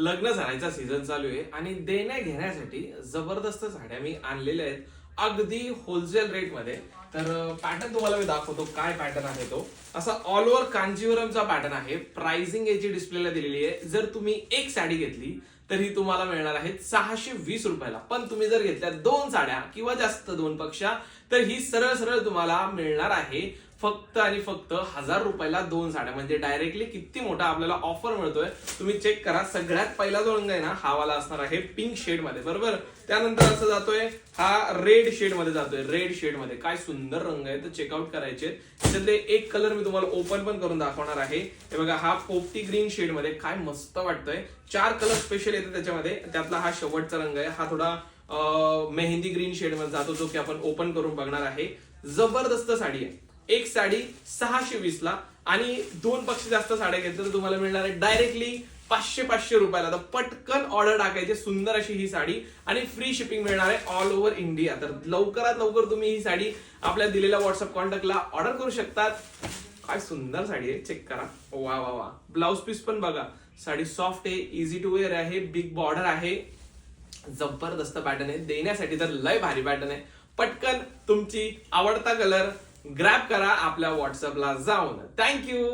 लग्न झाल्याचा सीझन चालू आहे आणि देण्या घेण्यासाठी जबरदस्त साड्या मी आणलेल्या आहेत अगदी होलसेल रेट मध्ये. तर पॅटर्न तुम्हाला मी दाखवतो काय पॅटर्न आहे तो. असा ऑल ओव्हर कांजीवरमचा पॅटर्न आहे. प्राइसिंग याची डिस्प्लेला दिलेली आहे. जर तुम्ही एक साडी घेतली तर ही तुम्हाला मिळणार आहे 620 रुपयाला. पण तुम्ही जर घेतल्या दोन साड्या किंवा जास्त दोन पेक्षा तर ही सरळ सरळ तुम्हाला मिळणार आहे फक्त आणि फक्त 1000 रुपयाला दोन साड्या. म्हणजे डायरेक्टली किती मोठा आपल्याला ऑफर मिळतोय तुम्ही चेक करा. सगळ्यात पहिला जो रंग आहे ना हा वाला असणार आहे पिंक शेड मध्ये, बरोबर. त्यानंतर असं जातोय हा रेड शेड मध्ये जातोय. रेड शेड मध्ये काय सुंदर रंग आहे तर चेकआउट करायचे. त्याच्यातले एक कलर मी तुम्हाला ओपन पण करून दाखवणार आहे. हे बघा हा पोपटी ग्रीन शेड मध्ये काय मस्त वाटतोय. 4 कलर स्पेशल येते त्याच्यामध्ये. त्यातला हा शेवटचा रंग आहे. हा थोडा मेहंदी ग्रीन शेड मध्ये जातो जो की आपण ओपन करून बघणार आहे. जबरदस्त साडी आहे. एक साडी 620 ला आणि दोन पेक्षा जास्त साड्या घेतल्या तर तुम्हाला मिळणार आहे डायरेक्टली 500 रुपयाला. तर पटकन ऑर्डर टाकायची. सुंदर अशी ही साडी आणि फ्री शिपिंग मिळणार आहे ऑल ओव्हर इंडिया. तर लवकरात लवकर तुम्ही ही साडी आपल्या दिलेल्या व्हॉट्सअप कॉन्टॅक्टला ऑर्डर करू शकतात. काय सुंदर साडी आहे, चेक करा. वा वा वा. ब्लाउज पीस पण बघा. साडी सॉफ्ट आहे, इझी टू वेअर आहे, बिग बॉर्डर आहे. जबरदस्त पॅटर्न आहे. देण्यासाठी तर लय भारी पॅटर्न आहे. पटकन तुमची आवडता कलर ग्रॅब करा आपल्या व्हॉट्सअपला जाऊन. थँक्यू.